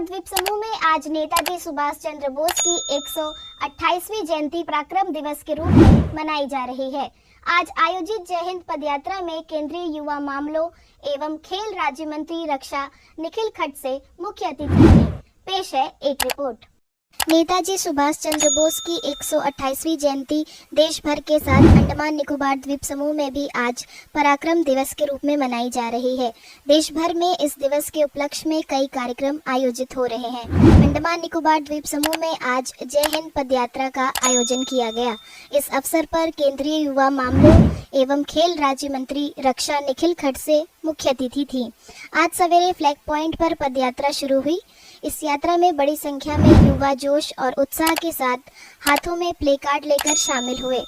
द्वीप समूह में आज नेताजी सुभाष चंद्र बोस की 128वीं जयंती पराक्रम दिवस के रूप में मनाई जा रही है। आज आयोजित जय हिंद पदयात्रा में केंद्रीय युवा मामलों एवं खेल राज्य मंत्री रक्षा निखिल खडसे मुख्य अतिथि थे। पेश है एक रिपोर्ट। नेताजी सुभाष चंद्र बोस की 128वीं जयंती देश भर के साथ अंडमान निकोबार द्वीप समूह में भी आज पराक्रम दिवस के रूप में मनाई जा रही है। देश भर में इस दिवस के उपलक्ष्य में कई कार्यक्रम आयोजित हो रहे हैं। अंडमान निकोबार द्वीप समूह में आज जय हिंद पदयात्रा का आयोजन किया गया। इस अवसर पर केंद्रीय युवा मामलों एवं खेल राज्य मंत्री रक्षा निखिल खडसे मुख्य अतिथि थी। आज सवेरे फ्लैग पॉइंट पर पदयात्रा शुरू हुई। इस यात्रा में बड़ी संख्या में युवा जोश और उत्साह के साथ हाथों में प्ले कार्ड लेकर शामिल हुए।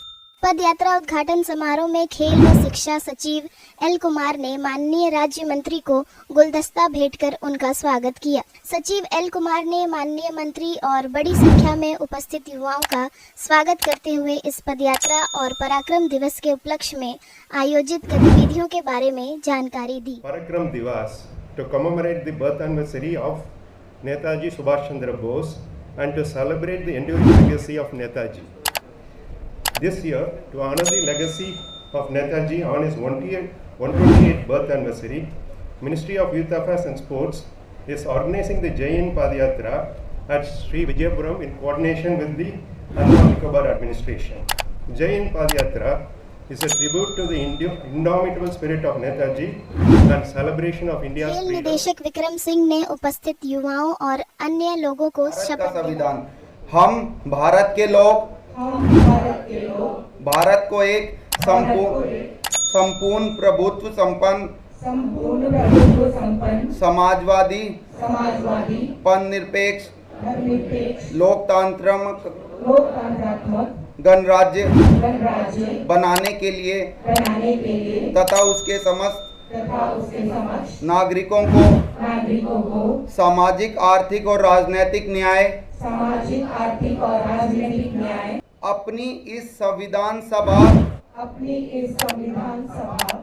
पद यात्रा उद्घाटन समारोह में खेल व शिक्षा सचिव एल कुमार ने माननीय राज्य मंत्री को गुलदस्ता भेंटकर उनका स्वागत किया। सचिव एल कुमार ने माननीय मंत्री और बड़ी संख्या में उपस्थित युवाओं का स्वागत करते हुए इस पदयात्रा और पराक्रम दिवस के उपलक्ष्य में आयोजित गतिविधियों के बारे में जानकारी दी। पराक्रम दिवस to commemorate the birth anniversary of Netaji Subhash Chandra Bose and to celebrate the enduring legacy of Netaji. This year, to honor the legacy of Netaji on his 128th birth anniversary, Ministry of Youth Affairs and Sports is organizing the Jai Hind Padayatra at Sri Vijayapuram in coordination with the Andaman Nicobar administration. Jai Hind Padayatra is a tribute to the indomitable spirit of Netaji and celebration of India's खेल freedom. निदेशक विक्रम सिंह ने उपस्थित युवाओं और अन्य लोगों को शपथ संविधान। हम भारत के लोग भारत को एक संपूर्ण प्रभुत्व संपन्न समाजवादी निरपेक्ष लोकतांत्रिक गणराज्य बनाने के लिए तथा उसके समस्त नागरिकों को सामाजिक आर्थिक और राजनीतिक न्याय अपनी इस संविधान सभा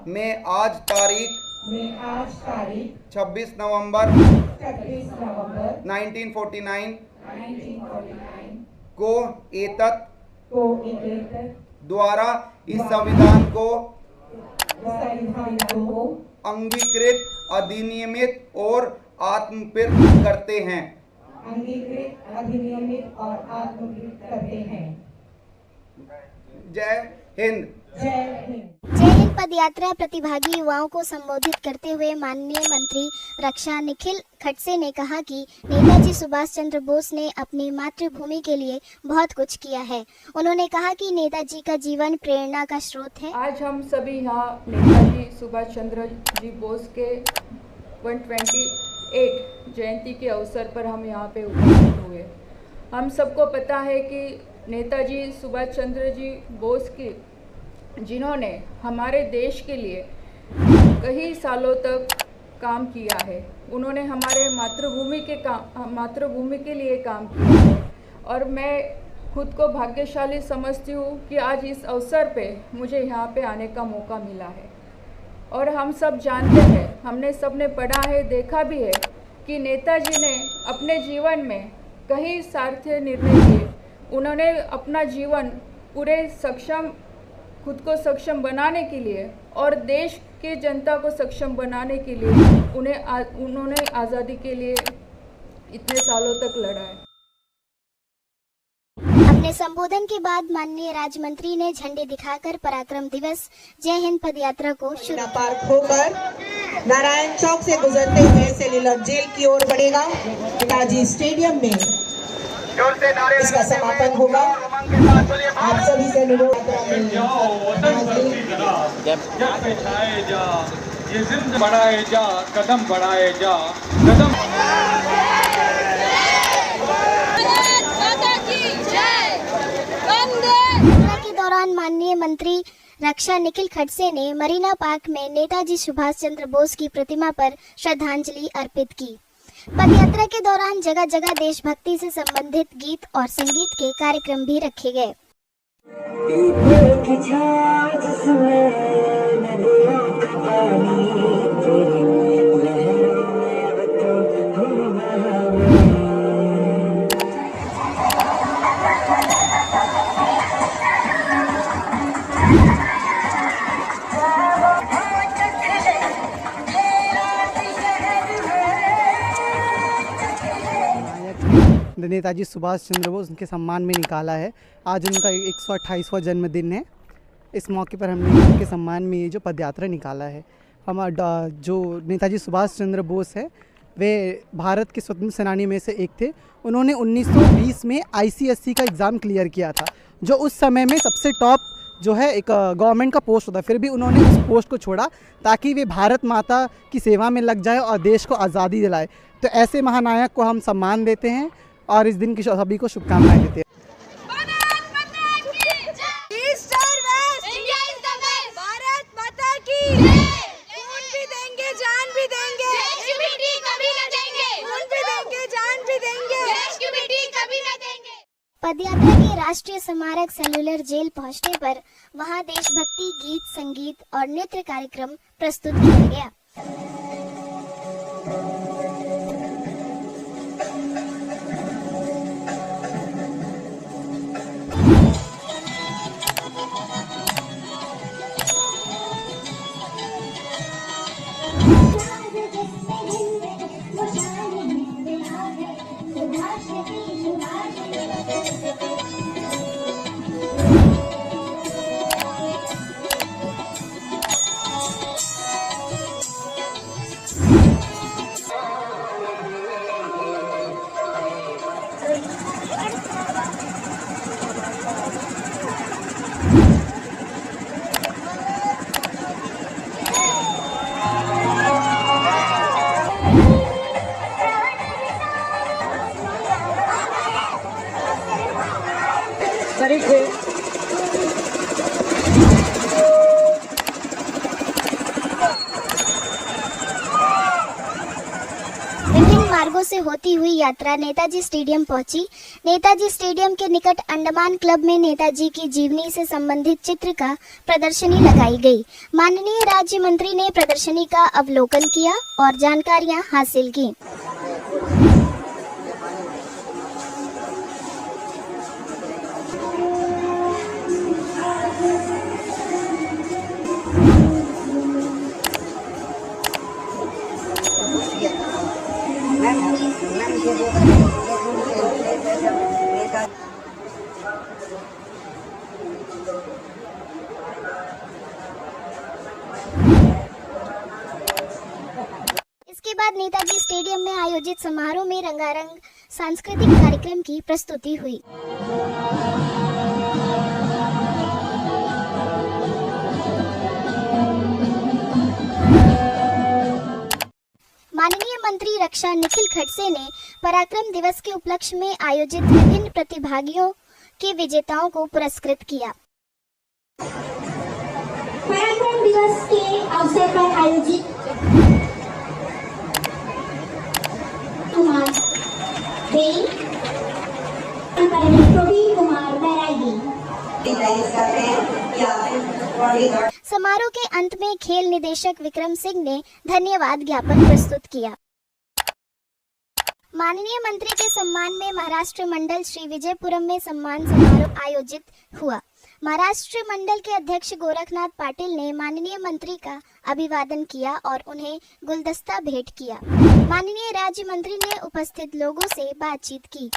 में आज तारीख 26 नवंबर 1949 को एतत् द्वारा इस संविधान को अंगीकृत अधिनियमित और आत्मकृत करते हैं। जय हिंद। जय हिंद पदयात्रा प्रतिभागी युवाओं को संबोधित करते हुए माननीय मंत्री रक्षा निखिल खडसे ने कहा कि नेताजी सुभाष चंद्र बोस ने अपनी मातृभूमि के लिए बहुत कुछ किया है। उन्होंने कहा कि नेताजी का जीवन प्रेरणा का स्रोत है। आज हम सभी यहाँ नेताजी सुभाष चंद्र जी बोस के 128 जयंती के अवसर पर हम यहाँ पे उपस्थित हुए। हम सबको पता है कि नेताजी सुभाष चंद्र जी बोस की जिन्होंने हमारे देश के लिए कई सालों तक काम किया है, उन्होंने हमारे मातृभूमि के लिए काम किया है और मैं खुद को भाग्यशाली समझती हूँ कि आज इस अवसर पे मुझे यहाँ पे आने का मौका मिला है। और हम सब जानते हैं, हमने सबने पढ़ा है, देखा भी है कि नेताजी ने अपने जीवन में कई सार्थक निर्णय लिए। उन्होंने अपना जीवन पूरे खुद को सक्षम बनाने के लिए और देश के जनता को सक्षम बनाने के लिए उन्होंने आज़ादी के लिए इतने सालों तक लड़ा है। अपने संबोधन के बाद माननीय राज्य मंत्री ने झंडे दिखाकर पराक्रम दिवस जय हिंद पदयात्रा को शुरू पार्क होकर नारायण चौक से गुजरते हुए सेल्युलर जेल की ओर बढ़ेगा। नेताजी स्टेडियम में इसका समापन होगा। आप सभी से अनुरोध बढ़ाए जा, कदम बढ़ाए जा, कदम के दौरान माननीय मंत्री रक्षा निखिल खडसे ने मरीना पार्क में नेताजी सुभाष चंद्र बोस की प्रतिमा पर श्रद्धांजलि अर्पित की। पदयात्रा के दौरान जगह जगह देशभक्ति से संबंधित गीत और संगीत के कार्यक्रम भी रखे गए। है नेताजी सुभाष चंद्र बोस, उनके सम्मान में निकाला है। आज उनका 128वां जन्मदिन है। इस मौके पर हमने उनके सम्मान में ये जो पदयात्रा निकाला है। हमारा जो नेताजी सुभाष चंद्र बोस है वे भारत के स्वतंत्र सेनानी में से एक थे। उन्होंने 1920 में ICSE का एग्ज़ाम क्लियर किया था, जो उस समय में सबसे टॉप जो है एक गवर्नमेंट का पोस्ट होता है। फिर भी उन्होंने उस पोस्ट को छोड़ा ताकि वे भारत माता की सेवा में लग जाए और देश को आज़ादी दिलाए। तो ऐसे महानायक को हम सम्मान देते हैं और इस दिन की सभी को शुभकामनाएं देते हैं। पदयात्रा के राष्ट्रीय स्मारक सेलुलर जेल पहुंचने पर वहां देशभक्ति गीत, संगीत और नृत्य कार्यक्रम प्रस्तुत किया गया। विभिन्न मार्गों से होती हुई यात्रा नेताजी स्टेडियम पहुंची। नेताजी स्टेडियम के निकट अंडमान क्लब में नेताजी की जीवनी से संबंधित चित्र का प्रदर्शनी लगाई गई। माननीय राज्य मंत्री ने प्रदर्शनी का अवलोकन किया और जानकारियां हासिल की। इसके बाद नेताजी स्टेडियम में आयोजित समारोह में रंगारंग सांस्कृतिक कार्यक्रम की प्रस्तुति हुई। माननीय मंत्री रक्षा निखिल खड़से ने पराक्रम दिवस के उपलक्ष्य में आयोजित विभिन्न प्रतिभागियों के विजेताओं को पुरस्कृत किया। पराक्रम दिवस के अवसर पर आयोजित कुमार प्रवीण कुमार बैरागी। समारोह के अंत में खेल निदेशक विक्रम सिंह ने धन्यवाद ज्ञापन प्रस्तुत किया। माननीय मंत्री के सम्मान में महाराष्ट्र मंडल श्री विजयपुरम में सम्मान समारोह आयोजित हुआ। महाराष्ट्र मंडल के अध्यक्ष गोरखनाथ पाटिल ने माननीय मंत्री का अभिवादन किया और उन्हें गुलदस्ता भेंट किया। माननीय राज्य मंत्री ने उपस्थित लोगों से बातचीत की।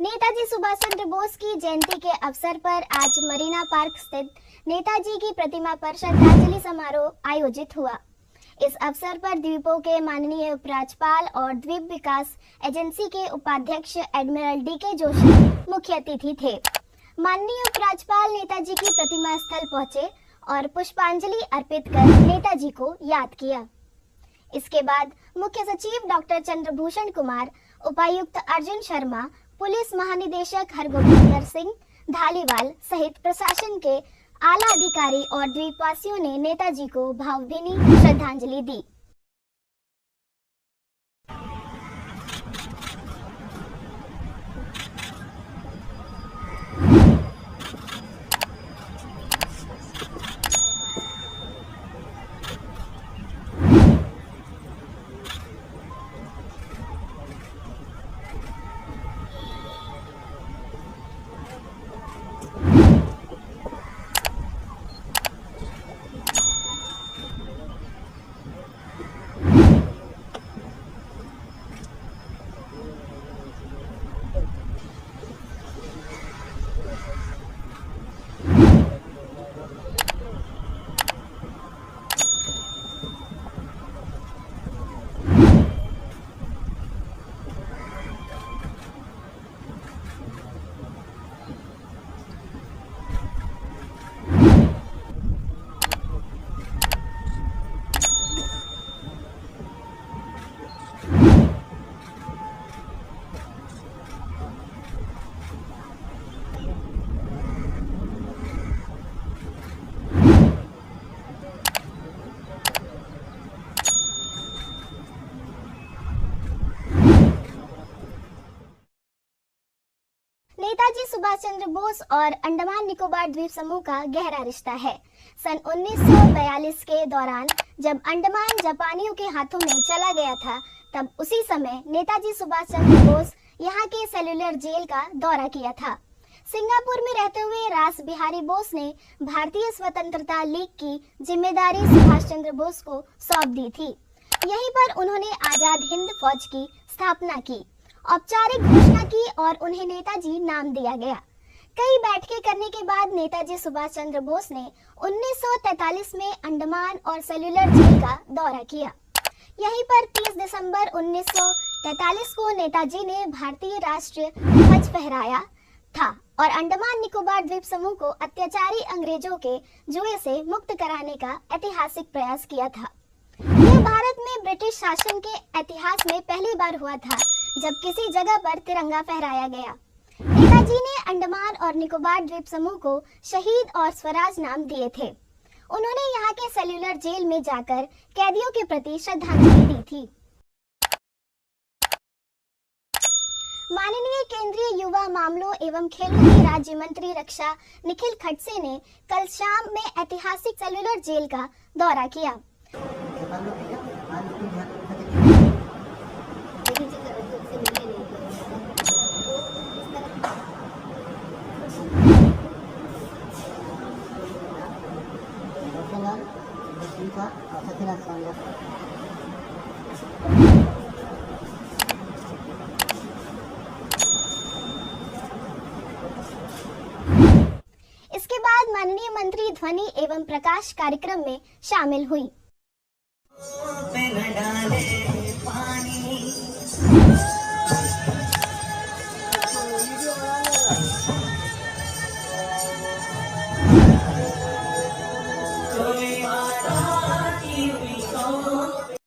नेताजी सुभाष चंद्र बोस की जयंती के अवसर पर आज मरीना पार्क स्थित नेताजी की प्रतिमा पर श्रद्धांजलि समारोह आयोजित हुआ। इस अवसर पर द्वीपों के माननीय उपराज्यपाल और द्वीप विकास एजेंसी के उपाध्यक्ष एडमिरल DK जोशी मुख्य अतिथि थे। माननीय उपराज्यपाल नेताजी की प्रतिमा स्थल पहुंचे और पुष्पांजलि अर्पित कर नेताजी को याद किया। इसके बाद मुख्य सचिव डॉक्टर चंद्रभूषण कुमार, उपायुक्त अर्जुन शर्मा, पुलिस महानिदेशक हरगोविंदर सिंह धालीवाल सहित प्रशासन के आला अधिकारी और द्वीपवासियों ने नेताजी को भावभीनी श्रद्धांजलि दी। नेताजी सुभाष चंद्र बोस और अंडमान निकोबार द्वीप समूह का गहरा रिश्ता है। सन 1942 के दौरान जब अंडमान जापानियों के हाथों में चला गया था, तब उसी समय नेताजी सुभाष चंद्र बोस यहाँ के सेल्युलर जेल का दौरा किया था। सिंगापुर में रहते हुए रास बिहारी बोस ने भारतीय स्वतंत्रता लीग की जिम्मेदारी सुभाष चंद्र बोस को सौंप दी थी। यहीं पर उन्होंने आजाद हिंद फौज की स्थापना की, औपचारिक घोषणा की और उन्हें नेताजी नाम दिया गया। कई बैठकें करने के बाद नेताजी सुभाष चंद्र बोस ने 1943 में अंडमान और सेल्युलर जेल का दौरा किया। यहीं पर 30 दिसंबर 1943 को नेताजी ने भारतीय राष्ट्रीय ध्वज फहराया था और अंडमान निकोबार द्वीप समूह को अत्याचारी अंग्रेजों के जुए से मुक्त कराने का ऐतिहासिक प्रयास किया था। यह भारत में ब्रिटिश शासन के इतिहास में पहली बार हुआ था जब किसी जगह पर तिरंगा फहराया गया। नेताजी ने अंडमान और निकोबार द्वीप समूह को शहीद और स्वराज नाम दिए थे। उन्होंने यहाँ के सेल्युलर जेल में जाकर कैदियों के प्रति श्रद्धांजलि दी थी। माननीय केंद्रीय युवा मामलों एवं खेलों के राज्य मंत्री रक्षा निखिल खड़से ने कल शाम में ऐतिहासिक सेल्युलर जेल का दौरा किया। इसके बाद माननीय मंत्री ध्वनि एवं प्रकाश कार्यक्रम में शामिल हुई।